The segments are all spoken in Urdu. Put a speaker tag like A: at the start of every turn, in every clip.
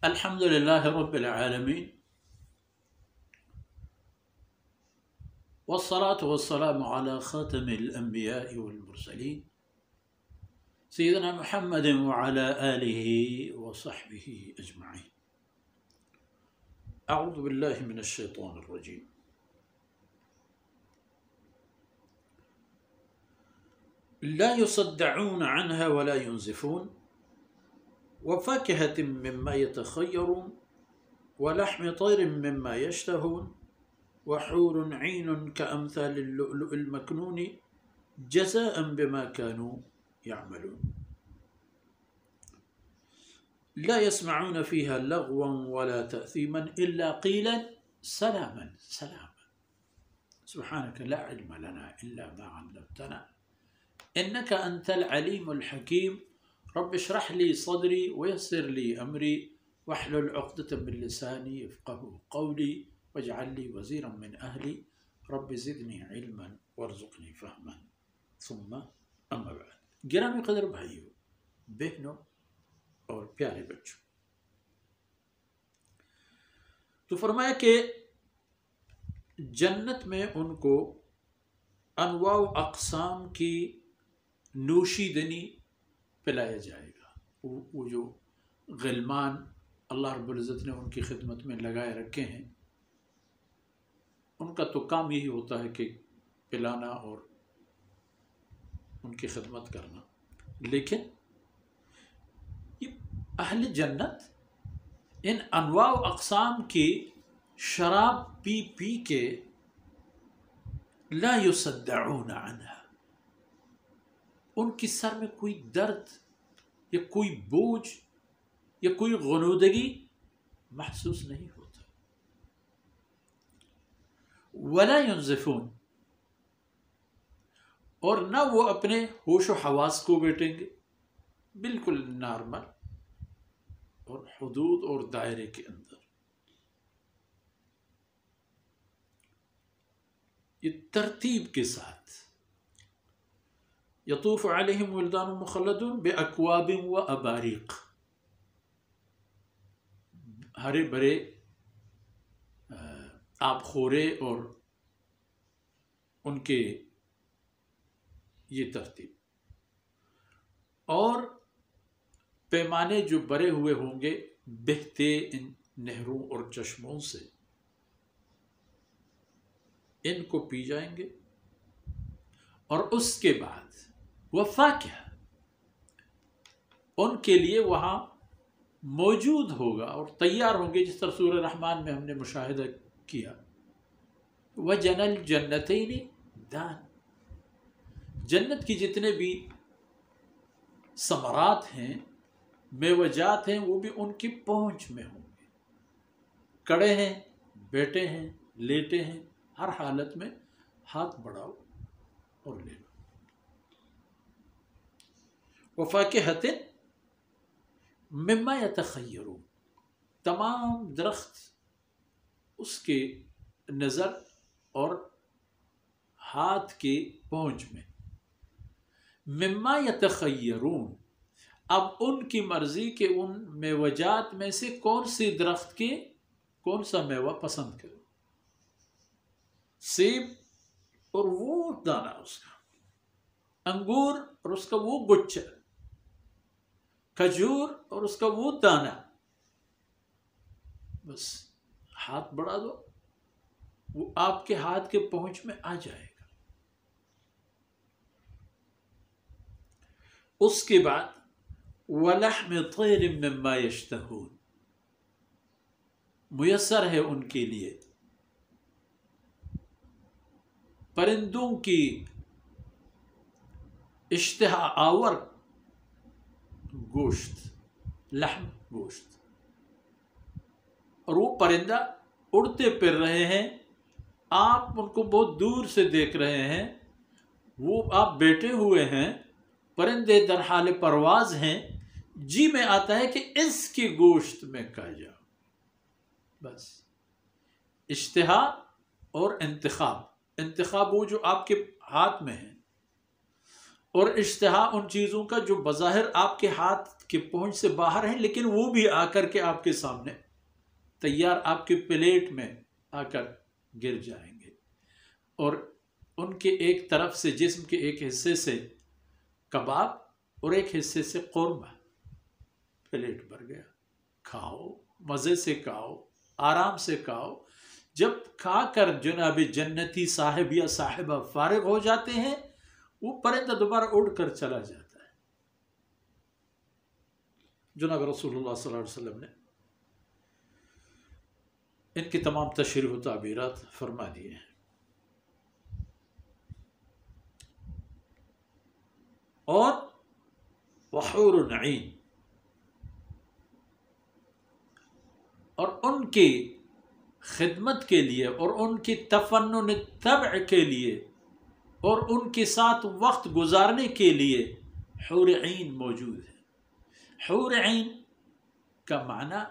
A: الحمد لله رب العالمين، والصلاة والسلام على خاتم الأنبياء والمرسلين سيدنا محمد وعلى آله وصحبه أجمعين. أعوذ بالله من الشيطان الرجيم. لا يصدعون عنها ولا ينزفون وفاكهة مما يتخيرون ولحم طير مما يشتهون وحور عين كأمثال اللؤلؤ المكنون جزاء بما كانوا يعملون. لا يسمعون فيها لغوا ولا تأثيما إلا قيلا سلاما سلاما. سبحانك لا علم لنا إلا ما علمتنا إنك أنت العليم الحكيم. رب اشرح لي صدري ويسر لي أمري واحلل عقدة من لساني يفقهوا قولي واجعل لي وزيرا من أهلي رب زدني علما وارزقني فهما. ثم أما بعد. گرامی قدر بھائیوں، بہنوں اور پیارے بچوں، تو فرمایا کہ جنت میں ان کو انواع و اقسام کی نوشیدنی پلایا جائے گا. وہ جو غلمان اللہ رب العزت نے ان کی خدمت میں لگائے رکھے ہیں، ان کا تو کام یہی ہوتا ہے کہ پلانا اور ان کی خدمت کرنا. لیکن یہ اہل جنت ان انواع و اقسام کی شراب پی پی کے لا یصدعون عنها، ان کی سر میں کوئی درد یا کوئی بوجھ یا کوئی غنودگی محسوس نہیں ہوتا. ولا ينزفون، اور نہ وہ اپنے ہوش و حواس کو بیٹھیں گے، بالکل نارمل اور حدود اور دائرے کے اندر. یہ ترتیب کے ساتھ یطوف علیہم ولدان مخلدون باکواب و اباریق، ہرے بھرے آب خورے اور ان کے یہ ترتیب، اور پیمانے جو بھرے ہوئے ہوں گے بہتے ان نہروں اور چشموں سے، ان کو پی جائیں گے. اور اس کے بعد وفاکہ، ان کے لیے وہاں موجود ہوگا اور تیار ہوں گے، جس طرح سورہ رحمان میں ہم نے مشاہدہ کیا، وَجَنَى الْجَنَّتَيْنِ دَانٍ، جنت کی جتنے بھی ثمرات ہیں، میوجات ہیں، وہ بھی ان کی پہنچ میں ہوں گے. کڑے ہیں، بیٹھے ہیں، لیٹے ہیں، ہر حالت میں ہاتھ بڑھاؤ اور لے لو. وفاکہۃ مما یتخیرون، تمام درخت اس کے نظر اور ہاتھ کے پہنچ میں. مما یتخیرون، اب ان کی مرضی کہ ان میوجات میں سے کون سی درخت کے کون سا میوہ پسند کرو. سیب اور وہ دانہ اس کا، انگور اور اس کا وہ گچھا، کھجور اور اس کا وہ دانہ، بس ہاتھ بڑھا دو، وہ آپ کے ہاتھ کے پہنچ میں آ جائے گا. اس کے بعد وَلَحْمِ طَيْرٍ مِّمَّا يَشْتَهُونَ، میسر ہے ان کے لیے پرندوں کی اشتہا آور گوشت، لحم گوشت، اور وہ پرندہ اڑتے پھر رہے ہیں، آپ ان کو بہت دور سے دیکھ رہے ہیں، وہ آپ بیٹھے ہوئے ہیں، پرندے در حال پرواز ہیں، جی میں آتا ہے کہ اس کے گوشت میں کھا جاؤ. بس اشتہا اور انتخاب وہ جو آپ کے ہاتھ میں ہے، اور اشتہا ان چیزوں کا جو بظاہر آپ کے ہاتھ کے پہنچ سے باہر ہیں، لیکن وہ بھی آ کر کے آپ کے سامنے تیار آپ کے پلیٹ میں آ کر گر جائیں گے، اور ان کے ایک طرف سے جسم کے ایک حصے سے کباب اور ایک حصے سے قورمہ، پلیٹ بھر گیا، کھاؤ، مزے سے کھاؤ، آرام سے کھاؤ۔ جب کھا کر جناب جنتی صاحب یا صاحبہ فارغ ہو جاتے ہیں، وہ پرندہ دوبارہ اڑ کر چلا جاتا ہے۔ جناب رسول اللہ صلی اللہ علیہ وسلم نے ان کی تمام تشریح و تعبیرات فرما دیے ہیں۔ اور وحور عین، اور ان کی خدمت کے لیے اور ان کی تفنن طبع کے لیے اور ان کے ساتھ وقت گزارنے کے لیے حور عین موجود ہے۔ حور عین کا معنی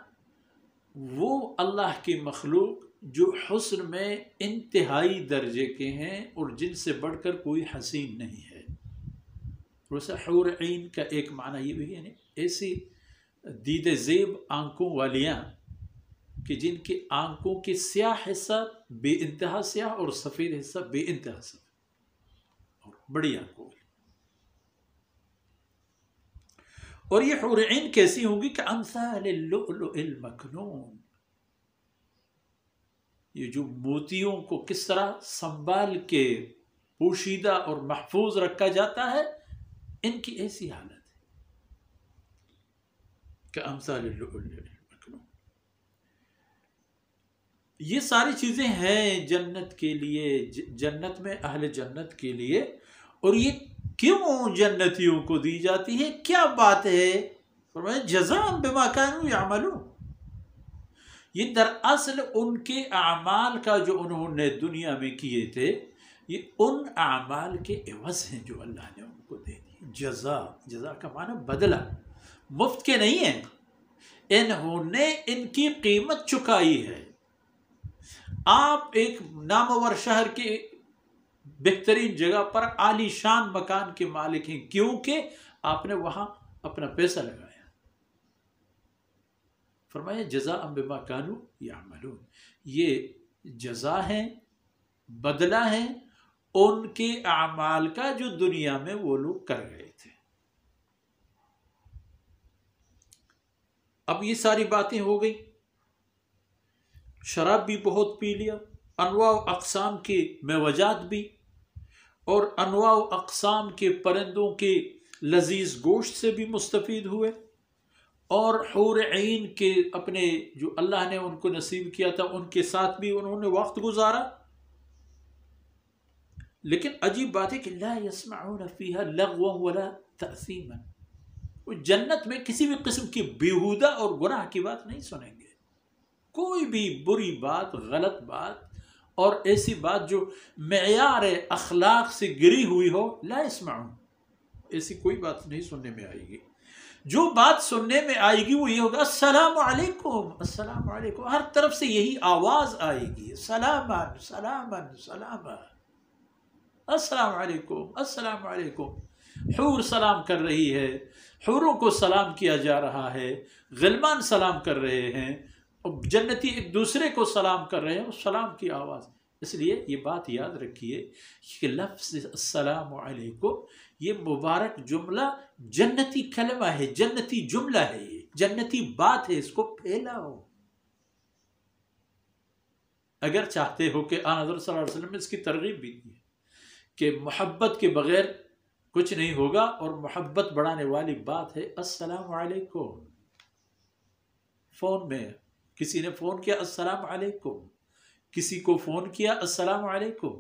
A: وہ اللہ کی مخلوق جو حسن میں انتہائی درجے کے ہیں اور جن سے بڑھ کر کوئی حسین نہیں ہے۔ ویسے حور عین کا ایک معنی یہ بھی ہے، یعنی ایسی دید زیب آنکھوں والیاں کہ جن کی آنکھوں کی سیاہ حصہ بے انتہا سیاہ اور سفید حصہ بے انتہا سفید، اور بڑی آنکھوں والی۔ اور یہ حور عین کیسی ہوں گی کہ امثال اللؤلؤ المکنون، یہ جو موتیوں کو کس طرح سنبھال کے پوشیدہ اور محفوظ رکھا جاتا ہے، ان کی ایسی حالت ہے کہ امثال اللؤلؤ المکنون۔ یہ ساری چیزیں ہیں جنت کے لیے، جنت میں اہل جنت کے لیے۔ اور یہ کیوں جنتیوں کو دی جاتی ہے؟ کیا بات ہے؟ فرمایا جزاء بما كانوا يعملون، یہ دراصل ان کے اعمال کا جو انہوں نے دنیا میں کیے تھے، یہ ان اعمال کے عوض ہیں جو اللہ نے ان کو دے دی۔ جزا، جزا کا معنی بدلہ، مفت کے نہیں ہیں، انہوں نے ان کی قیمت چکائی ہے۔ آپ ایک نامور شہر کے بہترین جگہ پر عالی شان مکان کے مالک ہیں، کیونکہ آپ نے وہاں اپنا پیسہ لگایا۔ فرمایا جزاء بما كانوا يعملون، یہ جزا ہے، بدلہ ہے ان کے اعمال کا جو دنیا میں وہ لوگ کر گئے تھے۔ اب یہ ساری باتیں ہو گئی، شراب بھی بہت پی لیا، انواع و اقسام کے میوجات بھی، اور انواع و اقسام کے پرندوں کے لذیذ گوشت سے بھی مستفید ہوئے، اور حور عین کے اپنے جو اللہ نے ان کو نصیب کیا تھا ان کے ساتھ بھی انہوں نے وقت گزارا۔ لیکن عجیب بات ہے کہ لا يسمعون فيها لغوا ولا تأثیما، وہ جنت میں کسی بھی قسم کی بیہودہ اور گناہ کی بات نہیں سنیں گے، کوئی بھی بری بات، غلط بات اور ایسی بات جو معیار اخلاق سے گری ہوئی ہو، لا يسمعون، ایسی کوئی بات نہیں سننے میں آئے گی۔ جو بات سننے میں آئے گی وہ یہ ہوگا السلام علیکم، السلام علیکم، ہر طرف سے یہی آواز آئے گی، سلامن سلامن سلامن، السلام علیکم السلام علیکم۔ حور سلام کر رہی ہے، حوروں کو سلام کیا جا رہا ہے، غلمان سلام کر رہے ہیں، اور جنتی ایک دوسرے کو سلام کر رہے ہیں، اس سلام کی آواز۔ اس لیے یہ بات یاد رکھیے کہ لفظ السلام علیکم یہ مبارک جملہ جنتی کلمہ ہے، جنتی جملہ ہے، یہ جنتی بات ہے، اس کو پھیلاؤ۔ اگر چاہتے ہو کہ آن حضرت صلی اللہ علیہ وسلم نے اس کی ترغیب بھی دی ہے کہ محبت کے بغیر کچھ نہیں ہوگا، اور محبت بڑھانے والی بات ہے السلام علیکم۔ فون میں کسی نے فون کیا السلام علیکم، کسی کو فون کیا السلام علیکم،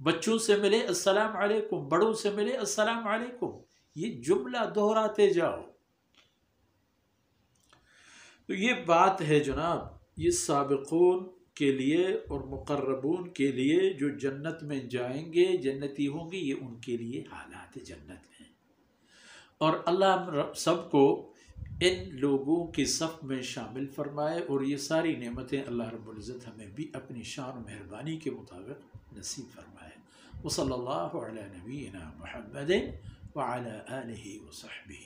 A: بچوں سے ملے السلام علیکم، بڑوں سے ملے السلام علیکم، یہ جملہ دہراتے جاؤ۔ تو یہ بات ہے جناب، یہ سابقون کے لیے اور مقربون کے لیے جو جنت میں جائیں گے، جنتی ہوں گے، یہ ان کے لیے حالات جنت ہیں۔ اور اللہ سب کو ان لوگوں کے صف میں شامل فرمائے، اور یہ ساری نعمتیں اللہ رب العزت ہمیں بھی اپنی شان و مہربانی کے مطابق نصیب فرمائے۔ وصلی اللہ علی نبینا محمد وعلی آلہ وصحبہ